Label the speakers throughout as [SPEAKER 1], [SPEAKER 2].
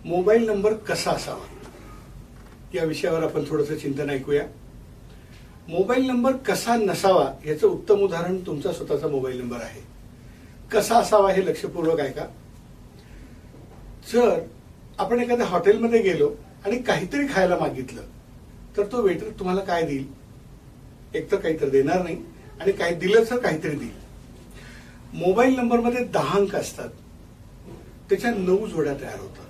[SPEAKER 1] Mobile number कसा असावा या विषयावर आपण थोडंसं चिंतन ऐकूया. मोबाईल नंबर कसा नसावा याचं उत्तम उदाहरण तुमचा स्वतःचा मोबाईल नंबर आहे. कसा असावा हे लक्षपूर्वक ऐका. जर आपण एखाद्या हॉटेलमध्ये गेलो आणि काहीतरी खायला मागितलं तर तो वेटर तुम्हाला काय देईल? एक तर काहीतरी देणार नाही आणि काही दिलं तर काहीतरी देईल. मोबाईल नंबरमध्ये 10 अंक असतात, त्याच्या 9 जोड्या तयार होतात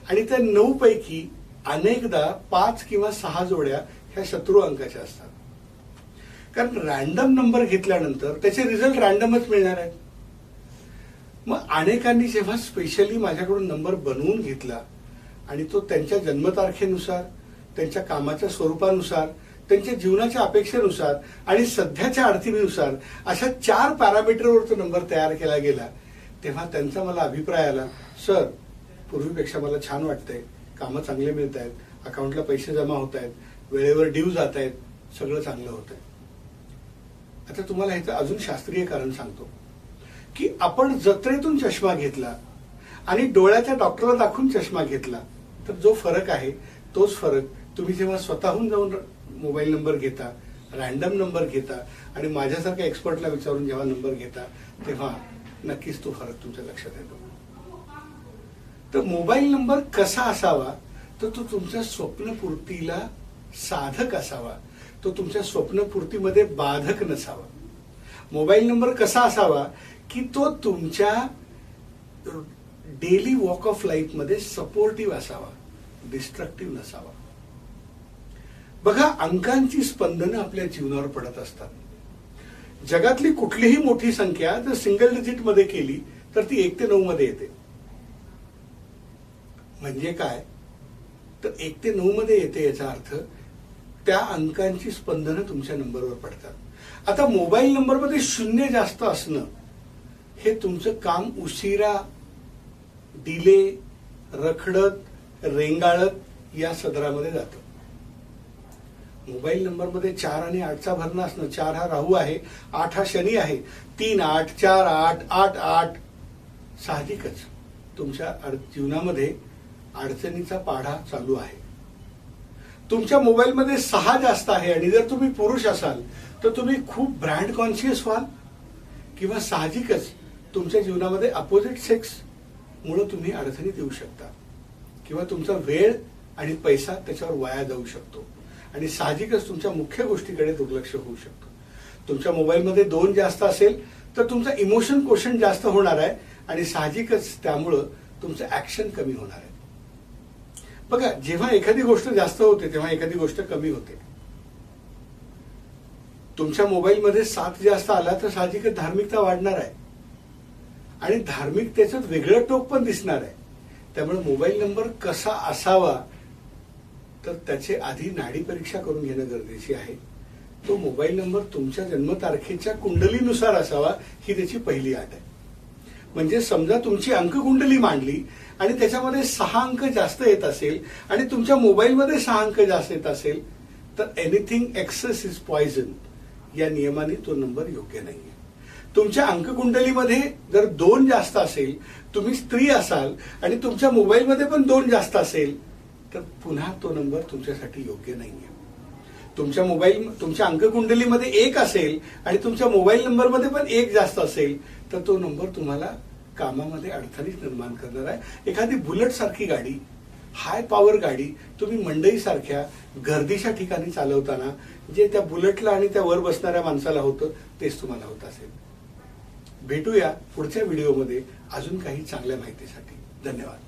[SPEAKER 1] आणि त्या 9 पैकी अनेकदा 5 किंवा 6 जोड्या ह्या शत्रू अंकाच्या असतात. कारण रॅन्डम नंबर घेतल्यानंतर त्याचे रिझल्ट रॅन्डमच मिळणार आहेत. मग अनेकांनी जेव्हा स्पेशली माझ्याकडून नंबर बनवून घेतला आणि तो त्यांच्या जन्मतारखेनुसार, त्यांच्या कामाच्या स्वरूपानुसार, त्यांच्या जीवनाच्या अपेक्षेनुसार आणि सध्याच्या अडचणीनुसार अशा 4 पॅरामीटरवर तो नंबर तयार केला गेला, तेव्हा त्यांचा मला अभिप्राय आला, सर पूर्वीपेक्षा मला छान वाटतंय, कामं चांगले मिळत आहेत, अकाउंटला पैसे जमा होत आहेत, वेळेवर ड्यू जात आहेत, सगळं चांगलं होत आहे. आता तुम्हाला ह्याचं अजून शास्त्रीय कारण सांगतो की आपण जत्रेतून चष्मा घेतला आणि डोळ्याच्या डॉक्टरला दाखवून चष्मा घेतला तर जो फरक आहे तोच फरक तुम्ही जेव्हा स्वतःहून जाऊन मोबाईल नंबर घेता, रॅन्डम नंबर घेता आणि माझ्यासारख्या एक्सपर्टला विचारून जेव्हा नंबर घेता तेव्हा नक्कीच तो फरक तुमच्या लक्षात येतो. तर मोबाईल नंबर कसा असावा तर तो तुमच्या स्वप्नपूर्तीला साधक असावा, तो तुमच्या स्वप्नपूर्तीमध्ये बाधक नसावा. मोबाईल नंबर कसा असावा की तो तुमच्या डेली वॉक ऑफ लाईफ मध्ये सपोर्टिव्ह असावा, डिस्ट्रक्टिव्ह नसावा. बघा, अंकांची स्पंदनं आपल्या जीवनावर पडत असतात. जगातली कुठलीही मोठी संख्या जर सिंगल डिजिट मध्ये केली तर ती 1 ते 9 मध्ये येते. म्हणजे काय तर 1 ते 9 मध्ये येते याचा अर्थ त्या अंकांची स्पंदनं तुमच्या नंबरवर पडतात. आता मोबाईल नंबरमध्ये 0 जास्त असणं हे तुमचं काम उशिरा, डिले, रखडत, रेंगाळत या सदरामध्ये जातं. मोबाईल नंबरमध्ये 4 आणि 8चा भरणा असणं, 4 हा राहू आहे, 8 हा शनी आहे, 3 8 4 8 8 8 साहजिकच तुमच्या जीवनामध्ये अडचणीचा पाढा चालू आहे. तुमच्या मोबाईलमध्ये 6 जास्त आहे आणि जर तुम्ही पुरुष असाल तर तुम्ही खूप ब्रँड कॉन्शियस व्हाल किंवा साहजिकच तुमच्या जीवनामध्ये अपोजिट सेक्स मुळे तुम्ही अडचणीत येऊ शकता किंवा तुमचा वेळ आणि पैसा त्याच्यावर वाया जाऊ शकतो आणि साहजिकच तुमच्या मुख्य गोष्टीकडे दुर्लक्ष होऊ शकतं. तुमच्या मोबाईलमध्ये 2 जास्त असेल तर तुमचा इमोशन कोशंट जास्त होणार आहे आणि साहजिकच त्यामुळं तुमचं ऍक्शन कमी होणार आहे. बघा, जेव्हा एखादी गोष्ट जास्त होते तेव्हा एखादी गोष्ट कमी होते. तुमच्या मोबाईलमध्ये 7 जास्त आला तर साहजिकच धार्मिकता वाढणार आहे आणि धार्मिकतेचं वेगळं टोक पण दिसणार आहे. त्यामुळे मोबाईल नंबर कसा असावा तर त्याचे आधी नाडी परीक्षा करून घेणं गरजेची आहे. तो मोबाईल नंबर तुमच्या जन्मतारखेच्या कुंडलीनुसार असावा ही त्याची पहिली अट आहे. म्हणजे समजा तुमची अंककुंडली मांडली आणि त्याच्यामध्ये 6 अंक जास्त येत असेल आणि तुमच्या मोबाईलमध्ये 6 अंक जास्त येत असेल तर एनिथिंग एक्सेस इज पॉइझन या नियमाने तो नंबर योग्य नाहीये. तुमच्या अंककुंडलीमध्ये जर 2 जास्त असेल, तुम्ही स्त्री असाल आणि तुमच्या मोबाईलमध्ये पण 2 जास्त असेल तर पुन्हा तो नंबर तुमच्यासाठी योग्य नाहीये. तुमच्या अंककुंडलीमध्ये 1 असेल आणि तुमच्या मोबाईल नंबरमध्ये पण 1 जास्त असेल तर तो नंबर तुम्हाला कामामध्ये अडचणीच निर्माण करणार आहे. एखादी बुलेट सारखी गाडी, हाय पॉवर गाडी तुम्ही मंडईसारख्या गर्दीच्या ठिकाणी चालवताना जे त्या बुलेटला आणि त्या वर बसणाऱ्या माणसाला होतं तेच तुम्हाला होत असेल. भेटूया पुढच्या व्हिडिओमध्ये अजून काही चांगल्या माहितीसाठी. धन्यवाद.